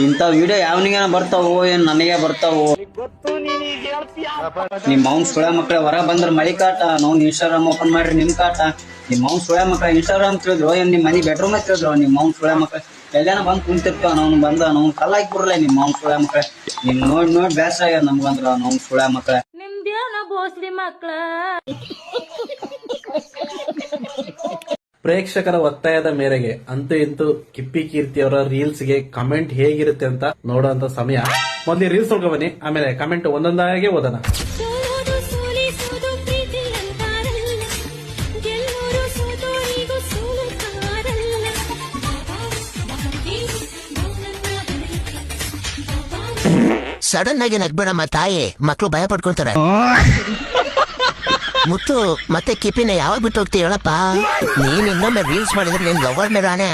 ಇಂಥ ವಿಡಿಯೋ ಯಾವನಿಗೇನ ಬರ್ತಾವೋ ಏನ್ ನನಗೆ ಬರ್ತಾವೋ ನಿಮ್ ಮೌನ್ ಸುಳ್ಯ ಮಕ್ಳ ಹೊರ ಬಂದ್ರ ಮಳಿ ಕಾಟ ನಾವು ಇನ್ಸ್ಟಾಗ್ರಾಮ್ ಓಪನ್ ಮಾಡ್ರಿ ನಿಮ್ ಕಾಟ ನಿಮ್ ಮೌನ್ ಸುಳ್ಯ ಮಕ್ಳ ಇನ್ಸ್ಟಾಗ್ರಾಮ್ ತಿಳಿದ್ರು ಏನ್ ನಿಮ್ ಮನಿ ಬೆಡ್ರೂಮ್ ತಿಳಿದ್ರು ನಿಮ್ ಮೌನ್ ಸುಳ್ಯ ಮಕ್ಳ ಎಲ್ಲಾನ ಬಂದ್ ಕುಂತಿರ್ತಾವ ನಾವು ಬಂದ ನಾವು ಕಲ್ಲಾಕಿ ಬಿಡ್ರಲ್ಲ ನಿಮ್ ಮೌನ್ ಸುಳ್ಯ ಮಕ್ಳ ನಿಮ್ ನೋಡ್ ಬೇಸರ ಆಗ್ಯದ ನಮ್ಗಂದ್ರ ನಾವು ಸುಳ್ಯ ಮಕ್ಳ ನಿಮ್ದೇನ ಬೋಸ್ಲಿ ಮಕ್ಳ. ಪ್ರೇಕ್ಷಕರ ಒತ್ತಾಯದ ಮೇರೆಗೆ ಅಂತೂ ಇಂತೂ ಕಿಪ್ಪಿ ಕೀರ್ತಿ ಅವರ ರೀಲ್ಸ್ ಗೆ ಕಮೆಂಟ್ ಹೇಗಿರುತ್ತೆ ಅಂತ ನೋಡುವಂತ ಸಮಯ. ಮೊದಲೇ ರೀಲ್ಸ್ ನೋಡ್ಕೊ ಬನ್ನಿ, ಆಮೇಲೆ ಕಮೆಂಟ್ ಒಂದೊಂದಾಗೆ ಓದೋಣ. ಸಡನ್ ಆಗಿ ನಗ್ಬೇಡಮ್ಮ ತಾಯಿ, ಮಕ್ಳು ಭಯ ಪಡ್ಕೊಳ್ತಾರೆ. ಮುತ್ತು ಮತ್ತೆ ಕಿಪಿನ ಯಾವಾಗ ಬಿಟ್ಟು ಹೋಗ್ತೀಯ ಹೇಳಪ್ಪ? ನೀನ್ ಇನ್ನೊಮ್ಮೆ ರೀಲ್ಸ್ ಮಾಡಿದ್ರೆ ನಿನ್ ಲವರ್ ಮೇರಾನೆ.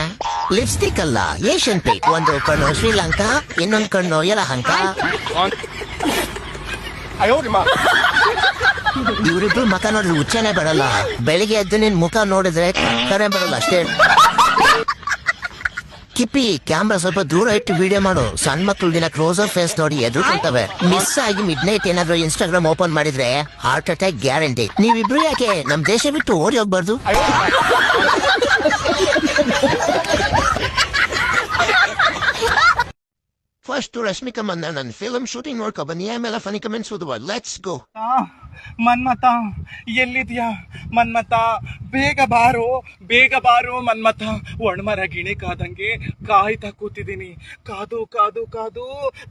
ಲಿಪ್ಸ್ಟಿಕ್ ಅಲ್ಲ, ಏಷ್ಯನ್ ಪೇಟ್. ಒಂದು ಕಣ್ಣು ಶ್ರೀಲಂಕಾ, ಇನ್ನೊಂದು ಕಣ್ಣು ಯಲಹಂಕ. ಇವರಿಬ್ರು ಮುಖ ನೋಡಿದ್ರೆ ಹುಚ್ಚನೆ ಬರಲ್ಲ. ಬೆಳಿಗ್ಗೆ ಎದ್ದು ನಿನ್ ಮುಖ ನೋಡಿದ್ರೆ ಕರೆ ಬರಲ್ಲ ಅಷ್ಟೇ. ಕಿಪ್ಪಿ, ಕ್ಯಾಮ್ರಾ ಸ್ವಲ್ಪ ದೂರ ಇಟ್ಟು ವಿಡಿಯೋ ಮಾಡು. ಸಣ್ಣ ಮಕ್ಳು ದಿನ ಕ್ಲೋಸರ್ ಫೇಸ್ ನೋಡಿ ಎದುರ್ಕೊಳ್ತವೆ. ಮಿಸ್ ಆಗಿ ಮಿಡ್ ನೈಟ್ ಏನಾದ್ರು ಇನ್ಸ್ಟಾಗ್ರಾಮ್ ಓಪನ್ ಮಾಡಿದ್ರೆ ಹಾರ್ಟ್ ಅಟ್ಯಾಕ್ ಗ್ಯಾರಂಟಿ. ನೀವಿಬ್ರು ಯಾಕೆ ನಮ್ ದೇಶ ಬಿಟ್ಟು ಓಡಿ ಹೋಗ್ಬಾರ್ದು? ಫಸ್ಟ್ ರಶ್ಮಿಕಾ ಮಂದ ನನ್ನ ಫಿಲ್ಮ್ ಶೂಟಿಂಗ್ ನೋಡ್ಕೊ ಬನ್ನಿ, ಆಮೇಲೆ ಫನಿ ಕಮೆಂಟ್ಸ್ ಓದುವ. Let's go. ಮನ್ಮತ ಎಲ್ಲಿದ್ಯಾ ಮನ್ಮತ? ಬೇಗ ಬಾರೋ ಬೇಗ ಬಾರೋ ಮನ್ಮತ. ಒಣಮರ ಗಿಣಿ ಕಾದಂಗೆ ಕಾಯ್ತಾ ಕೂತಿದ್ದೀನಿ. ಕಾದು ಕಾದು ಕಾದು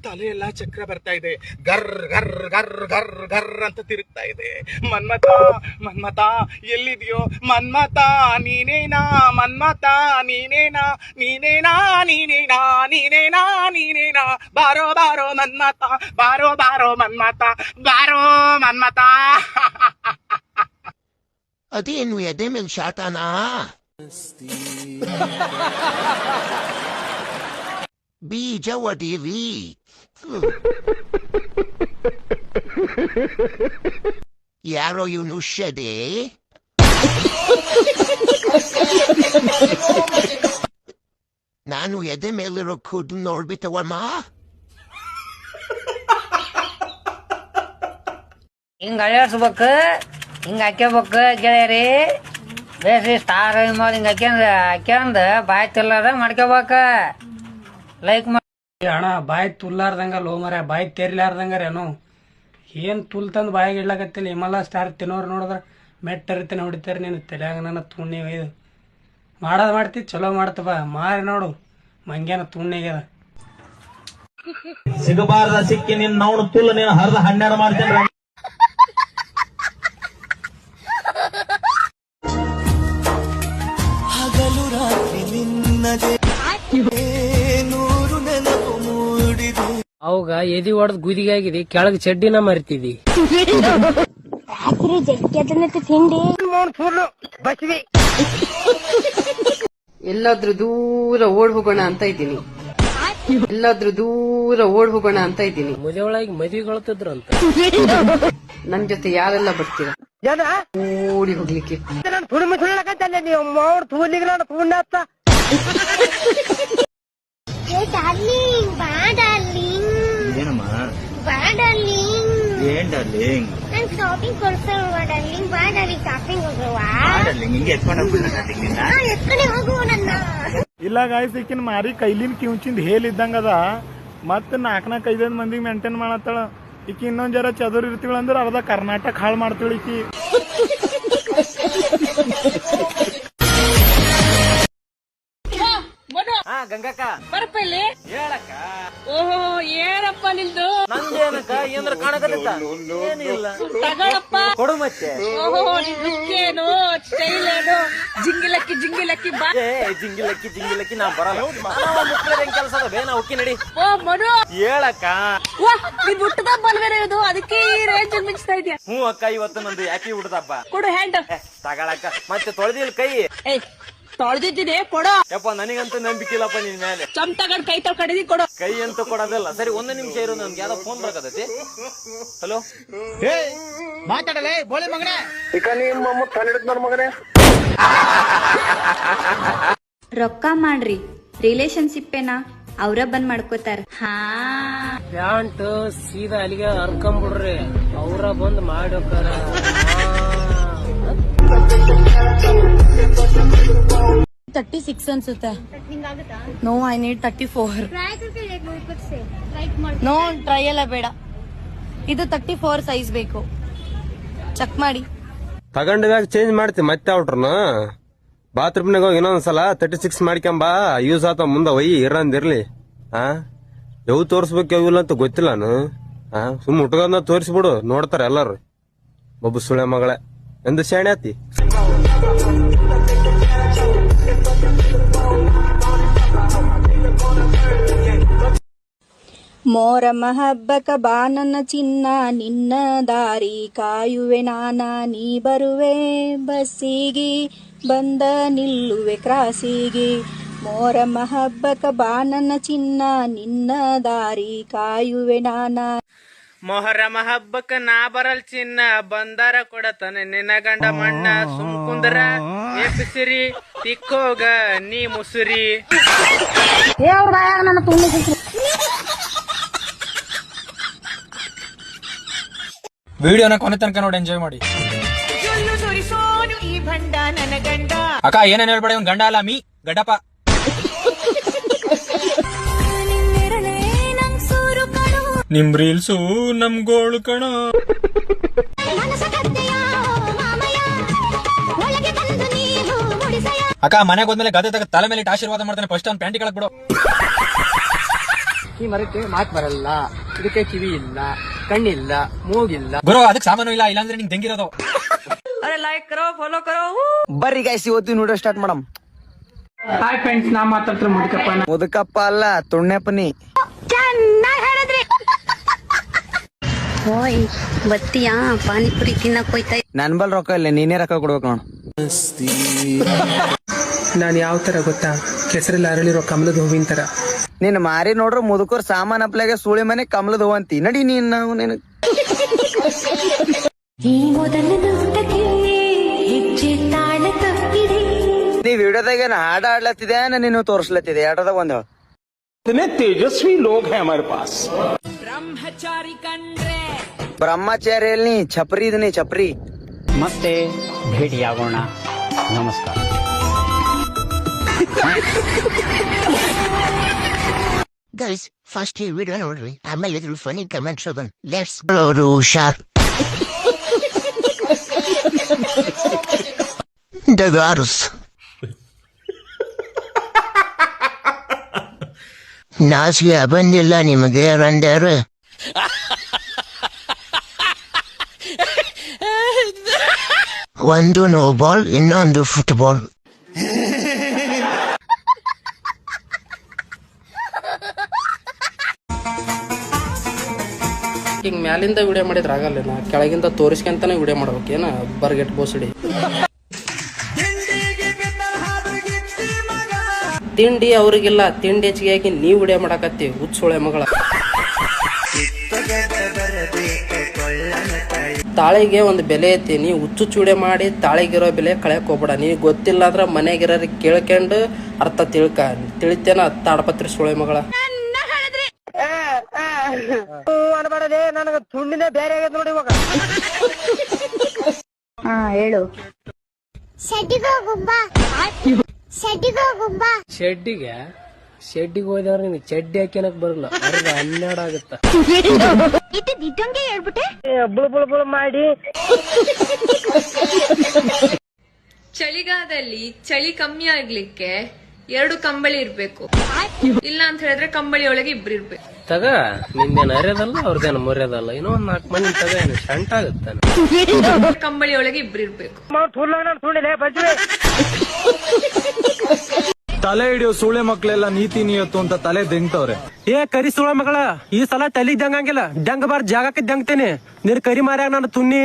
ತಲೆ ಎಲ್ಲ ಚಕ್ರ ಬರ್ತಾ ಇದೆ. ಗರ್ ಗರ್ ಗರ್ ಗರ್ ಗರ್ ಅಂತ ತಿರುಗ್ತಾ ಇದೆ. ಮನ್ಮತ ಮನ್ಮತ ಎಲ್ಲಿದ್ಯೋ ಮನ್ಮತ? ನೀನೇನಾ ಮನ್ಮತ? ನೀನೇನಾ ನೀನೇನಾ ನೀನೇನಾ ನೀನೇನಾ ನೀನೇನಾ? ಬಾರೋ ಬಾರೋ ಮನ್ಮತ, ಬಾರೋ ಬಾರೋ ಮನ್ಮತ, ಬಾರೋ ಮನ್ಮತ. ಅದೇನು ಎದೆ ಮೇಲ್ ಶಾಟನಾ? ಬೀಜ ಒಡಿವಿ. ಯಾರೋ ಇವನು ಶದೆ. ನಾನು ಎದೆ ಮೇಲಿರೋ ಕೂದಲು ನೋಡ್ಬಿಟ್ಟವಮ್ಮ. ಹಿಂಗ ಅಳಿಸ್ಬೇಕು, ಹಿಂಗ ಹಾಕ್ಯಬೇಕು ಗೆಳೆಯರಿ. ಬೇಸಿ ಸ್ಟಾರ್ ಮಾಡಿ ಹಿಂಗ ಹಾಕ್ಯಂದ ಬಾಯಿ ತಿಲ್ಲದ ಮಾಡ್ಕೋಬೇಕ. ಲೈಕ್ ಮಾಡಿ ಅಣ್ಣ, ಬಾಯಿ ತುಲ್ಲಾರ್ದಂಗ ಲೋ ಮರ, ಬಾಯಿ ತೆರಿಲಾರ್ದಂಗಾರೇನು ಏನ್ ತುಲ್ ತಂದು ಬಾಯಿಗೆ ಇಡ್ಲಾಕತ್ತಿಲ್ಲ. ಹಿಮಾಲ ಸ್ಟಾರ್ ತಿನ್ನೋರು ನೋಡಿದ್ರ ಮೆಟ್ಟರಿತೇನೆ ಹೊಡಿತಾರೆ. ನೀನು ತಲೆಯಾಗ ನನ್ನ ತುಣ್ಣಿ ಒಯ್ದು ಮಾಡೋದು ಮಾಡ್ತಿ, ಚಲೋ ಮಾಡ್ತವ. ಮಾರಿ ನೋಡು ಮಂಗ್ಯಾನ ತುಣ್ಣಿಗ್ಯದ. ಸಿಗಬಾರ್ದ ಸಿಕ್ಕಿ ನಿನ್ ನಾವು ತುಲ್ಲ ನೀನು ಹರಿದ 12 ಮಾಡ್ತೇನೆ. ಹಗಲು ರಾತ್ರಿ ನಿನ್ನದೇ ನೂರು ನೆನಪು ಮೂಡಿದೆ. ಅವಾಗ ಎದಿ ಹೊಡೆದ್ ಗುದಿಗಾಗಿದೆ, ಕೆಳಗ್ ಚಡ್ಡಿನ ಮರಿತಿದಿ. ಎಲ್ಲಾದ್ರೂ ದೂರ ಓಡ್ ಹೋಗೋಣ ಅಂತ ಇದ್ದೀನಿ. ಎಲ್ಲಾದ್ರೂ ದೂರ ಓಡ್ ಹೋಗೋಣ ಅಂತ ಇದ್ದೀನಿ. ಮದುವೆ ಒಳಗೆ ಮದುವೆಗೊಳ್ತಿದ್ರು ಅಂತ. ನನ್ ಜೊತೆ ಯಾರೆಲ್ಲ ಬರ್ತೀರಾ ಓಡಿ ಹೋಗ್ಲಿಕ್ಕೆ? ಏನಮ್ಮ ಏನ್ ಡಾರ್ಲಿಂಗ್? ಶಾಪಿಂಗ್ ಕೊಡ್ಸಲ್ವಾ ಡಾರ್ಲಿಂಗ್? ಬಾ ಡಾರ್ಲಿಂಗ್, ಶಾಪಿಂಗ್ ಹೋಗುವ. ಹಿಂಗೆ ಎತ್ಕೊಂಡು ಹೋಗುವ ನನ್ನ. ಇಲ್ಲ ಗಾಯ್ಸ್, ಈಕಿನ ಮಾರಿ ಕೈಲಿನ ಕಿಂಚಿಂದ ಹೇಳಿದ್ದಂಗದ. ಮತ್ತೆ 4-5 ಮಂದಿಗೆ ಮೇಂಟೈನ್ ಮಾಡತ್ತಾಳ ಈಕಿ. ಇನ್ನೊಂದ್ ಜರ ಚದುರ್ ಇರ್ತೀಳ ಅಂದ್ರೆ ಅರ್ಧ ಕರ್ನಾಟಕ ಹಾಳು ಮಾಡ್ತೀಳ ಈಕಿ. ಗಂಗಕ್ಕ ಬರಪ್ಪ ಇಲ್ಲಿ ಹೇಳಕ್ಕ. ಓಹೋ, ಏನಪ್ಪ ನಿಂದು? ನಂದೇನಕ್ಕ ಏನಾರ ಕಾಣಕತ್ತ? ಏನಿಲ್ಲ, ತಗೊಳಪ್ಪ ಕೊಡು ಮತ್ತೆ. ಓಹೋ, ನಿನ್ ಲುಕ್ ಏನು, ಸ್ಟೈಲ್ ಏನು? ಜಿಂಗಿಲಕ್ಕಿ ಜಿಂಗಿಲಕ್ಕಿ ಬಾ. ಜಿಂಗಿಲಕ್ಕಿ ಜಿಂಗಿಲಕ್ಕಿ ನಾ ಬರಲ್ಲ. ಮುಕ್ಳದ ಹೆಂಗ್ ಕೆಲಸ ಅದ ಬೇ, ನಾ ಹೋಗಿ ನಡಿ. ಓ ಮನು, ಹೇಳಕ್ಕ. ವಾ, ನೀನ್ ಹುಟ್ಟದ ಬಲ್ವೇನೆ ಇದು, ಅದಕ್ಕೆ ಈ ರೇಂಜ್ ಮಿಂಚ್ತಾ ಇದೆಯಾ? ಹ್ಞೂ ಅಕ್ಕ, ಇವತ್ತು ನಂದು ಯಾಕೆ ಹುಟ್ಟದಪ್ಪ. ಕೊಡು ಹ್ಯಾಂಡ್. ತಗೊಳಕ್ಕ. ಮತ್ತೆ ತೊಳೆದಿಲ್ ಕೈ? ಏಯ್, ತೊಳೆದಿದ್ದೀನಿ, ಕೊಡು. ಯಪ್ಪ, ನನಗಂತೂ ನಂಬಿಕೆ ಇಲ್ಲಪ್ಪ ನಿನ್ ಮೇಲೆ. ಚಮ್ ತಗೊಂಡ್ ಕೈ ತೊಳ್ಕೊಂಡಿದಿ, ಕೊಡು. ಕೈ ಅಂತ ಕೊಡೋದಲ್ಲ. ಸರಿ, 1 ನಿಮಿಷ ಇರೋ, ನನ್ಗೆ ಯಾವ್ದೋ ಫೋನ್ ಬರಕತ್ತೈತಿ. ಹಲೋ, ಮಾತಾಡಲೇ ಬೋಳಿ ಮಗನೇ. ಈಗ ನಿಮ್ಮ ತಲೆ ಹಿಡಿದ್ ನನ್ನ ಮಗನೇ. ರೊಕ್ಕ ಮಾಡ್ರಿ ರಿಲೇಶನ್ಶಿಪ್ ಏನ ಅವ್ರ ಬಂದ್ ಮಾಡ್ಕೋತಾರ. ಪ್ಯಾಂಟ್ ಸೀದಾ ಅಲ್ಲಿಗೆ ಹರ್ಕೊಂಬಿಡ್ರಿ, ಅವ್ರ ಬಂದ್ ಮಾಡ್ಬೇಕಾರ. 36 ಅನ್ಸುತ್ತೆ. No, I need 34. No, try ಎಲ್ಲ ಬೇಡ, ಇದು 34 ಸೈಜ್ ಬೇಕು. ಚೆಕ್ ಮಾಡಿ. ತಗೊಂಡಾಗ ಚೇಂಜ್ ಮಾಡ್ತಿ ಮತ್ತೆ ಔಟ್ರನ ಬಾತ್ರೂಮ್ನಾಗ ಹೋಗಿ ಇನ್ನೊಂದ್ಸಲ 36 ಮಾಡ್ಕೊಂಬಾ, ಯೂಸ್ ಆತ ಮುಂದ ಒಯ್ಯಿ ಇರಂದಿರ್ಲಿ. ಯಾವ ತೋರ್ಸ್ಬೇಕು ಯಾವ ಇಲ್ಲ ಅಂತ ಗೊತ್ತಿಲ್ಲ ನಾನು. ಸುಮ್ ಉಟ್ಕೊಂಡ ತೋರಿಸ್ಬಿಡು, ನೋಡ್ತಾರ ಎಲ್ಲಾರು. ಬಬ್ಬು ಸುಳೆ ಮಗಳೇ ಎಂದು ಶಾಣೆ ಆತಿ. ಮೋರಮ್ಮ ಹಬ್ಬಕ ಬಾ ನನ್ನ ಚಿನ್ನ, ನಿನ್ನ ದಾರಿ ಕಾಯುವೆ ನಾನ, ನೀ ಬರುವೆ ಬಸ್ಸಿಗೆ ಬಂದ ನಿಲ್ಲುವೆ ಕ್ರಾಸಿಗೆ. ಮೋರಮ್ಮ ಹಬ್ಬಕ ಬಾ ನನ್ನ ಚಿನ್ನ, ನಿನ್ನ ದಾರಿ ಕಾಯುವೆ ನಾನ. ಮೊಹರಮ ಹಬ್ಬಕ್ಕ ನಾ ಬರಲ್ ಚಿನ್ನ, ಬಂದಾರ ಕೊಡತಾನೆ ನಿನ್ನ ಗಂಡ ಮಣ್ಣ. ಸುಮ್ಕುಂದ್ರ ಎಪ್ಪಿಸಿರಿ ತಿಕ್ಕೋಗ ನೀ ಮುಸುರಿ. ವಿಡಿಯೋನ ಕೊನೆ ತನಕ ನೋಡಿ ಎಂಜಾಯ್ ಮಾಡಿ. ಅಕ್ಕ ಏನೇನ್ ಹೇಳ್ಬೇಡ, ಇವ್ನ್ ಗಂಡ ಅಲ್ಲ, ಮೀ ಗಡ್ಡಪ್ಪ. ನಿಮ್ ರೀಲ್ಸು ನಮ್ ಗೋಳು ಕಣ. ಅಕ್ಕ ಮನೆಗೆ ಹೋದ್ಮೇಲೆ ಗದೆ ತಗ ತಲೆ ಮೇಲೆ ಆಶೀರ್ವಾದ ಮಾಡ್ತಾನೆ. ಫಸ್ಟ್ ಅವ್ನ್ ಪ್ಯಾಂಟಿ ಕಳಕ್ ಬಿಡು. ಈ ಮರಕ್ಕೆ ಮಾತ್ ಬರಲ್ಲ, ಇದಕ್ಕೆ ಕಿವಿ ಇಲ್ಲ, ಕಣ್ಣಿಲ್ಲ, ಮೂಗಿಲ್ಲ. ಗುರು ಅದಕ್ಕೆ ಸಾಮಾನು ಇಲ್ಲ, ಇಲ್ಲಾಂದ್ರೆ ನಿಂಗೆ ತೆಂಗಿರೋದು. ಲೈಕ್ ಕರೋ, ಫಾಲೋ ಕರೋ. ಬರ್ರಿ ಗೈಸ್, ಇವತ್ತು ನೋಡೋ ಸ್ಟಾರ್ಟ್ ಮಾಡಮ್. ಹಾಯ್ ಫ್ರೆಂಡ್ಸ್, ನಾ ಮಾತಾಡ್ತಾರೆ ಮುದುಕಪ್ಪ. ಮುದುಕಪ್ಪ ಅಲ್ಲ, ತುಣ್ಣಪ್ಪನಿ. ಚೆನ್ನಾಗಿ ಹೇಳಿದ್ರಿ. ಓಯ್ ಬತ್ತಿಯಾ ಪಾನಿಪುರಿ ತಿನ್ನಕ್ ಹೋಯ್ತಾ? ನನ್ ಬಲ್ ರೊಕ್ಕ ಇಲ್ಲ, ನೀನೇ ರೊಕ್ಕ ಕೊಡ್ಬೇಕು ನೋಡು. ನಾನ್ ಯಾವ ತರ ಗೊತ್ತಾ, ಕೆಸರಲ್ಲಿ ಅರಳಿರೋ ಕಮಲದ ಹೂವಿನ ತರ. ನೀನ್ ಮಾರಿ ನೋಡ್ರ ಮುದುಕರ್ ಸಾಮಾನ್ ಅಪ್ಲಾಗೆ ಸುಳಿ ಮನೆ ಕಮಲದ ಹೂ ಅಂತಿ. ನಡಿ ನೀನ್ ನಾವು ನೀನು ನೀ ವಿಡಿಯೋದಾಗ ಹಾಡ ಆಡ್ಲತ್ತಿದೆ, ನೀನು ತೋರ್ಸ್ಲತ್ತಿದೆ. ಎರಡದಾಗ ಒಂದ್ ಹೇಳ. ತೇಜಸ್ವಿ ಲೋಗ್ ಹೈ ಹಮಾರೆ ಪಾಸ್. ಬ್ರಹ್ಮಚಾರಿ ಕಂಡ್ರೆ ಬ್ರಹ್ಮಚಾರಿ ನೀ ಛಪ್ರಿ ಇದೀನಿ, ಛಪ್ರಿ. ಮತ್ತೆ ಭೇಟಿಯಾಗೋಣ, ನಮಸ್ಕಾರ. ಗೈಸ್, ಫಸ್ಟ್ ಈ ವಿಡಿಯೋ ನೋಡ್ರಿ, ಆಮೇಲೆ ಇದ್ರ ಫನಿ ಕಮೆಂಟ್ಸ್ ಓದೋಣ. Let's go sharp. ಡಗಾರುಸ್ ನಾಸಿಗೆ ಬಂದಿಲ್ಲ ನಿಮಗೆ ರಂಡರು. ಒಂದು ನೋ ಬಾಲ್, ಇನ್ನೊಂದು ಫುಟ್ಬಾಲ್. ಈಗ ಮ್ಯಾಲಿಂದ ವಿಡಿಯೋ ಮಾಡಿದ್ರೆ ಆಗಲ್ಲ, ನಾ ಕೆಳಗಿಂದ ತೋರಿಸ್ಕೊಂತಾನೆ ವಿಡಿಯೋ ಮಾಡ್ಬೇಕೇನ. ಬರ್ಗೆಟ್ ಬೋಸಡಿ ತಿಂಡಿ ಅವ್ರಿಗಿಲ್ಲ, ತಿಂಡಿ ಹೆಚ್ಚಿಗೆ ಹಾಕಿ ನೀವ್ ವಿಡಿಯೋ ಮಾಡಾಕತ್ತೀವಿ, ಹುಚ್ಚೋಳೆ ಮಗಳ. ತಾಳಿಗೆ ಒಂದು ಬೆಲೆ ಐತಿ, ನೀ ಹುಚ್ಚುಚ್ಚು ವಿಡಿಯೋ ಮಾಡಿ ತಾಳಿಗಿರೋ ಬೆಲೆ ಕಳೆಯಕ್ ಹೋಗ್ಬೇಡ. ನೀ ಗೊತ್ತಿಲ್ಲ ಅಂದ್ರ ಮನೆಗಿರೋರಿಗೆ ಕೇಳ್ಕೊಂಡು ಅರ್ಥ ತಿಳಿತೇನ ತಾಡಪತ್ರಿ ಸೋಳೆ ಮಗಳ. ಅನ್ಬೇಡದೆ, ನನಗ ತುಂಡಿನೇ ಬೇರೆ ಆಗೈತೆ ನೋಡಿ ಇವಾಗ. ಹೇಳು. ಶೆಡ್ಡಿಗೆ ಹೋದವ್ರ ನಿನ್ ಚಡ್ಡಿ ಹಾಕ್ಯನಕ್ ಬರಲ್ಲ, 12 ಆಗುತ್ತ. ಬುಳ ಮಾಡಿ ಚಳಿಗಾಲದಲ್ಲಿ ಚಳಿ ಕಮ್ಮಿ ಆಗ್ಲಿಕ್ಕೆ 2 ಕಂಬಳಿ ಇರ್ಬೇಕು, ಇಲ್ಲ ಅಂತ ಹೇಳಿದ್ರೆ ಕಂಬಳಿ ಒಳಗೆ 2 ಇರ್ಬೇಕು. ತಗ ನಿಂದೇನು ಅರ್ಯದಲ್ಲ, ಅವ್ರದೇನು ಮುರ್ಯದಲ್ಲ, ಇನ್ನೊಂದ್ 4 ಮಂದಿ ತಗ ಏನು ಶಂಟ ಆಗುತ್ತಾನೆ. ಕಂಬಳಿ ಒಳಗೆ 2 ಇರ್ಬೇಕು. ತಲೆ ಹಿಡಿಯೋ ಸುಳೆ ಮಕ್ಳೆಲ್ಲ ನೀತಿ ನಿಯತ್ತು ಅಂತ ತಲೆ ದಿಂಗ್ತವ್ರೆ. ಏ ಕರಿ ಸುಳ ಮಗಳ, ಈ ಸಲ ತಲಿಗ್ ದಂಗಂಗಿಲ್ಲ, ದಂಗ ಬಾರ್ ಜಾಗಕ್ಕೆ ದಂಗ್ತೇನೆ. ನೀನ್ ಕರಿ ಮಾರ್ಯಾಗ ನಾನು ತುಣ್ಣಿ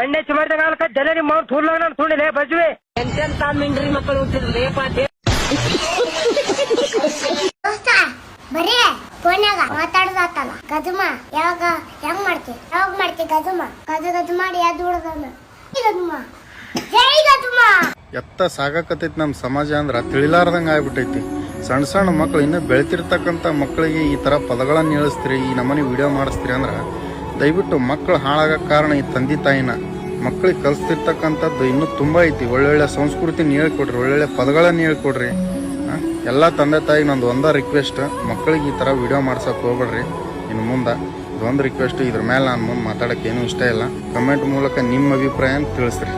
ಎಣ್ಣೆ ಚಿಮಾರ್ದಂಗ ಜನ ನಿಮ್ಮ ತುಳ್ಳ ನಾನು ತುಣ್ಣಿಲೆ ಬಜ್ವೆ ಎಂತೆಂತ ಮಿಂಡ್ರಿ ಮಕ್ಕಳು ಹುಟ್ಟಿದ್ರಿ ಪಾತೆ. ಬರೀ ಫೋನ್ಯಾಗ ಮಾತಾಡೋದಾತಲ್ಲ ಗದುಮ, ಯಾವಾಗ ಹೆಂಗ್ ಮಾಡ್ತಿ ಗದುಮ, ಗದು ಮಾಡಿ ಯಾವ್ದು ಹುಡುಗನ ಗದುಮ, ಜೈ ಗದುಮ. ಎತ್ತ ಸಾಗಕತ್ತೈತಿ ನಮ್ಮ ಸಮಾಜ ಅಂದ್ರೆ ತಿಳಿಲಾರ್ದಂಗೆ ಆಗ್ಬಿಟ್ಟೈತಿ. ಸಣ್ಣ ಸಣ್ಣ ಮಕ್ಳು ಇನ್ನೂ ಬೆಳಿತಿರ್ತಕ್ಕಂಥ ಮಕ್ಕಳಿಗೆ ಈ ಥರ ಪದಗಳನ್ನು ಹೇಳಿಸ್ತೀರಿ, ಈ ನಮ್ಮನೆ ವಿಡಿಯೋ ಮಾಡಿಸ್ತೀರಿ ಅಂದ್ರೆ ದಯವಿಟ್ಟು ಮಕ್ಕಳು ಹಾಳಾಗಕ್ಕೆ ಕಾರಣ ಈ ತಂದೆ ತಾಯಿನ. ಮಕ್ಕಳಿಗೆ ಕಲಿಸ್ತಿರ್ತಕ್ಕಂಥದ್ದು ಇನ್ನೂ ತುಂಬ ಐತಿ. ಒಳ್ಳೊಳ್ಳೆ ಸಂಸ್ಕೃತಿನ ಹೇಳ್ಕೊಡ್ರಿ, ಒಳ್ಳೊಳ್ಳೆ ಪದಗಳನ್ನು ಹೇಳ್ಕೊಡ್ರಿ. ಎಲ್ಲ ತಂದೆ ತಾಯಿಗೆ ನಂದು ಒಂದೇ ರಿಕ್ವೆಸ್ಟ್, ಮಕ್ಕಳಿಗೆ ಈ ಥರ ವಿಡಿಯೋ ಮಾಡ್ಸೋಕೆ ಹೋಗ್ಬೇಡ್ರಿ ಇನ್ನು ಮುಂದೆ. ಇದೊಂದು ರಿಕ್ವೆಸ್ಟ್. ಇದ್ರ ಮೇಲೆ ನಾನು ಮುಂದೆ ಮಾತಾಡೋಕೆ ಏನೂ ಇಷ್ಟ ಇಲ್ಲ. ಕಮೆಂಟ್ ಮೂಲಕ ನಿಮ್ಮ ಅಭಿಪ್ರಾಯ ತಿಳಿಸ್ರಿ.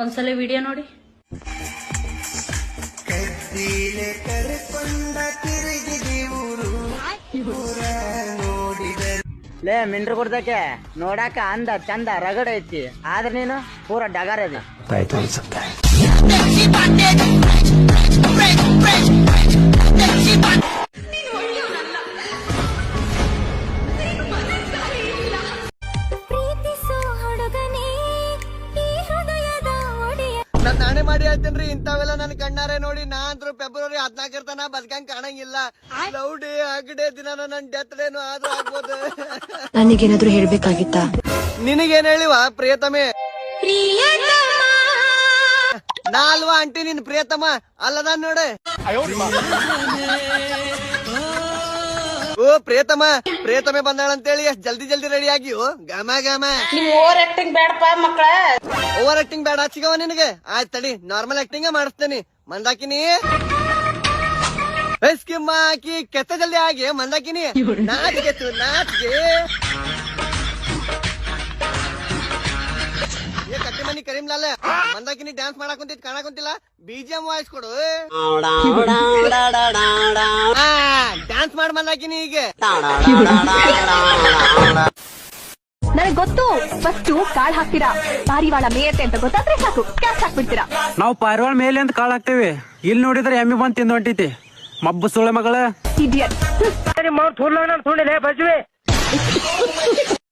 ಒಂದ್ಸಲ ವಿಡಿಯೋ ನೋಡಿ. ಲೇ ಮಿಂಡ್ರು ಕೊಡ್ದಕ್ಕೆ ನೋಡಾಕ ಅಂದ ಚಂದ ರಗಡ ಐತಿ, ಆದ್ರೆ ನೀನು ಪೂರ ಡಗಾರ ಅದಿ. ಆಯ್ತು ಅನ್ಸುತ್ತೆ. ನಾನೇ ಮಾಡಿ ಹೇಳ್ತೇನ್ರಿ, ಇಂಥವೆಲ್ಲ ನನ್ ಕಣ್ಣಾರೆ ನೋಡಿ. ನಾ ಅಂತೂ ಫೆಬ್ರವರಿ 14 ತನ ಬದುಕಂಗ್ ಕಾಣಂಗಿಲ್ಲ. ಲವ್ ಡೇ ಆಗಡೇ ದಿನ ನನ್ ಡೆತ್ ಡೇನು ಆದ್ರೂ ಆಗ್ಬೋದು. ನನಗೇನಾದ್ರೂ ಹೇಳ್ಬೇಕಾಗಿತ್ತಾ? ನಿನಗೇನ್ ಹೇಳಿವ ಪ್ರಿಯತಮೆ? ನಾ ಅಲ್ವಾ ಅಂಟಿ ನಿನ್ ಪ್ರಿಯತಮ ಅಲ್ಲದ ನೋಡೆ. ಓ ಪ್ರಿಯತಮ, ಪ್ರಿಯತಮೆ ಬಂದಾಳಂತೇಳಿ ಎಷ್ಟ್ ಜಲ್ದಿ ಜಲ್ದಿ ರೆಡಿ ಆಗಿಯೋ. ಗಾಮ ಗಾಮ ಓವರ್ ಆಕ್ಟಿಂಗ್ ಬೇಡಪ್ಪ ಮಕ್ಕಳ. ಓವರ್ ಆಕ್ಟಿಂಗ್ ಬೇಡ ಚಿಗವ ನಿನಗೆ. ಆಯ್ತು ತಡಿ, ನಾರ್ಮಲ್ ಆಕ್ಟಿಂಗ್ ಮಾಡಿಸ್ತೇನಿ. ಮಂದಾಕಿನಿ ಸ್ಕಿಮ್ ಹಾಕಿ ಕೆತ್ತ ಜಲ್ದಿ ಆಗಿ ಮಂದಾಕಿನಿ. ನಾಚಿಗೆ ನಾಚಿಗೆ ಕಟ್ಟಿ ಮನಿ ಕರೀಂಲಾಲ ಮಂದಾಕಿನಿ ಡ್ಯಾನ್ಸ್ ಮಾಡಕ್ ಕುಂತಿದ್ ಕಾಣಕ್ ಕುಂತಿಲ್ಲ. BGM ವಾಯ್ಸ್ ಕೊಡು. ಡ್ಯಾನ್ಸ್ ಮಾಡ್ ಮಂದಾಕಿನಿ ಈಗ. ನನಗೆ ಗೊತ್ತು, ಫಸ್ಟ್ ಕಾಳ್ ಹಾಕ್ತೀರಾ, ಪಾರಿವಾಳ ಮೇಯತ್ತೆ ಅಂತ ಗೊತ್ತಾದ್ರೆ ಸಾಕು ಕ್ಯಾಚ್ ಹಾಕ್ಬಿಡ್ತೀರಾ. ನಾವು ಪಾರಿವಾಳ ಮೇಲೆ ಅಂತ ಕಾಳು ಹಾಕ್ತೇವಿ, ಇಲ್ಲಿ ನೋಡಿದ್ರೆ ಎಮ್ಮಿ ಬಂದ್ ತಿಂದು ಹೊಂಟೈತಿ. ಮಬ್ಬು ಸುಳೆ ಮಗಳ. ಇಡಿಯಟ್.